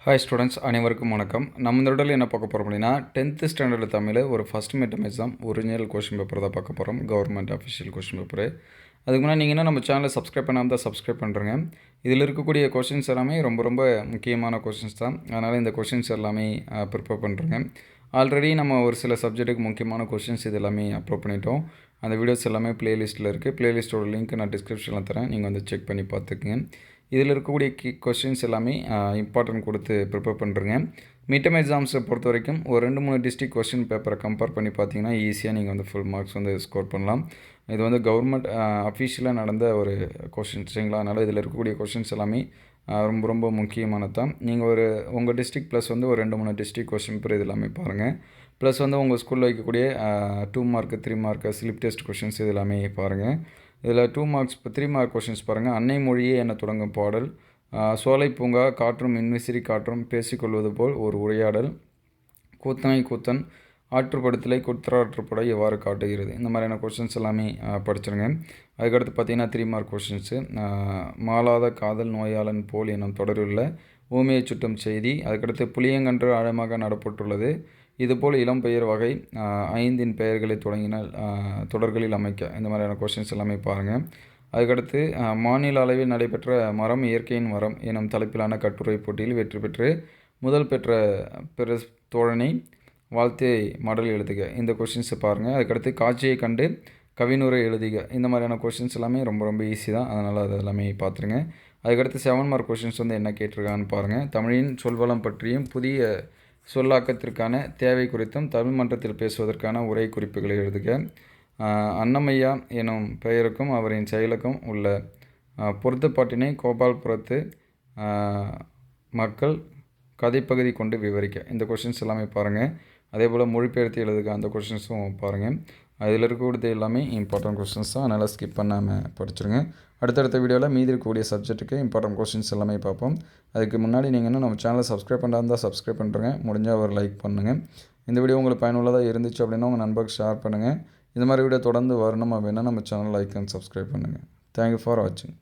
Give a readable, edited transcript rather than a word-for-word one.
Hi students, அனைவருக்கும் வணக்கம். நம்ம இந்த இடத்துல என்ன பார்க்க போகிறோம் அப்படின்னா, 10th ஸ்டாண்டர்டில் தமிழ் ஒரு first midterm exam original question paper தான் பார்க்க போகிறோம். Government official question paper. அதுக்கு முன்னாடி நீங்கள் என்ன நம்ம சேனலை சப்ஸ்கிரைப் பண்ணாமல் தான் சப்ஸ்கிரைப் பண்ணுறேங்க. இதில் இருக்கக்கூடிய கொஷின்ஸ் எல்லாமே ரொம்ப முக்கியமான கொஷின்ஸ் தான். அதனால் இந்த கொஷின்ஸ் எல்லாமே ப்ரிப்பேர் பண்ணுறேங்க. ஆல்ரெடி நம்ம ஒரு சில சப்ஜெக்ட்டுக்கு முக்கியமான கொஷின்ஸ் இது எல்லாமே அப்லோட் பண்ணிட்டோம். அந்த வீடியோஸ் எல்லாமே ப்ளேலிஸ்ட்டில் இருக்குது. ப்ளேலிஸ்ட்டோட லிங்க் நான் டிஸ்கிரிப்ஷனில் தரேன். நீங்கள் வந்து செக் பண்ணி பார்த்துக்குங்க. இதில் இருக்கக்கூடிய கொஸ்டின்ஸ் எல்லாமே இம்பார்ட்டன்ட் கொடுத்து ப்ரிப்பேர் பண்ணுறேங்க. மிட்டம் எக்ஸாம்ஸை பொறுத்த வரைக்கும் ஒரு 2-3 டிஸ்ட்ரிக்ட் கொஸ்டின் பேப்பரை கம்பேர் பண்ணி பார்த்தீங்கன்னா ஈஸியாக நீங்கள் வந்து ஃபுல் மார்க்ஸ் வந்து ஸ்கோர் பண்ணலாம். இது வந்து கவர்மெண்ட் அஃபிஷியலாக நடந்த ஒரு கொஸ்டின், சரிங்களா? அதனால் இதில் இருக்கக்கூடிய கொஸ்டின்ஸ் எல்லாமே ரொம்ப முக்கியமானது தான். நீங்கள் உங்கள் டிஸ்ட்ரிக்ட் ப்ளஸ் வந்து ஒரு 2-3 டிஸ்ட்ரிக்ட் கொஸ்டின் பேப்பர் இது எல்லாமே பாருங்கள். ப்ளஸ் வந்து உங்கள் ஸ்கூலில் வைக்கக்கூடிய 2 mark 3 mark slip test questions இது எல்லாமே பாருங்கள். இதில் 2 மார்க்ஸ் 3 மார்க் கொஷின்ஸ் பாருங்கள். அன்னை மொழியே என தொடங்கும் பாடல், சோலை பூங்கா, காற்றும் மின்விசிறி காற்றும் பேசிக்கொள்வது போல் ஒரு உரையாடல், கூத்தனை கூத்தன் ஆற்றுப்படுத்தலை குற்றாற்றுப்படை எவ்வாறு காட்டுகிறது. இந்த மாதிரியான கொஷின்ஸ் எல்லாமே படிச்சிருங்க. அதுக்கடுத்து பார்த்தீங்கன்னா 3 மார்க் கொஷின்ஸு, மாளாத காதல் நோயாளன் போல் எனும் தொடரில் ஊமையை சுட்டும் செய்தி. அதுக்கடுத்து புளியங்கன்று ஆழமாக நடப்பட்டுள்ளது. இதுபோல் இளம் பெயர் வகை 5 பெயர்களை தொடங்கினால் தொடர்களில் அமைக்க. இந்த மாதிரியான கொஷின்ஸ் எல்லாமே பாருங்கள். அதுக்கடுத்து மாநில அளவில் நடைபெற்ற மரம் இயற்கையின் மரம் எனும் தலைப்பிலான கட்டுரை போட்டியில் வெற்றி பெற்று முதல் பெற்ற தோழனை வாழ்த்தை மடல் எழுதுக. இந்த கொஷின்ஸை பாருங்கள். அதுக்கடுத்து காட்சியை கண்டு கவினுரை எழுதுக. இந்த மாதிரியான கொஷின்ஸ் எல்லாமே ரொம்ப ஈஸி தான். அதனால் அது எல்லாமே பார்த்துருங்க. அதுக்கடுத்து 7 மார்க் கொஷின்ஸ் வந்து என்ன கேட்டிருக்கான்னு பாருங்கள். தமிழின் சொல்வளம் பற்றியும் புதிய சொல்லாக்கத்திற்கான தேவை குறித்தும் தமிழ் மன்றத்தில் பேசுவதற்கான உரை குறிப்புகளை எழுதுக. அன்னமையா எனும் பெயருக்கும் அவரின் செயலுக்கும் உள்ள பொருத்தப்பாட்டினை கோபால்புரத்து மக்கள் கதைப்பகுதி கொண்டு விவரிக்க. இந்த கொஷின்ஸ் எல்லாமே பாருங்கள். அதே போல் மொழிபெயர்த்து எழுதுக. அந்த கொஷின்ஸும் பாருங்கள். அதில் இருக்கக்கூடியது எல்லாமே இம்பார்ட்டன்ட் கொஷின்ஸ் தான். அதனால் ஸ்கிப் பண்ணாமல் படிச்சுருங்க. அடுத்தடுத்த வீடியோவில் மீதி இருக்கக்கூடிய சப்ஜெக்ட்டுக்கு இம்பார்ட்டன்ட் கொஷின்ஸ் எல்லாமே பார்ப்போம். அதுக்கு முன்னாடி நீங்கள் இன்னும் நம்ம சேனலை சப்ஸ்கிரைப் பண்ணாமல் சப்ஸ்கிரைப் பண்ணுறேங்க. முடிஞ்சால் ஒரு லைக் பண்ணுங்கள். இந்த வீடியோ உங்களுக்கு பயனுள்ளதாக இருந்துச்சு அப்படின்னா உங்கள் நண்பருக்கு ஷேர் பண்ணுங்கள். இந்த மாதிரி வீடியோ தொடர்ந்து வரணும் அப்படின்னா நம்ம சேனல் லைக் அண்ட் சப்ஸ்கிரைப் பண்ணுங்கள். தேங்க்யூ ஃபார் வாட்சிங்.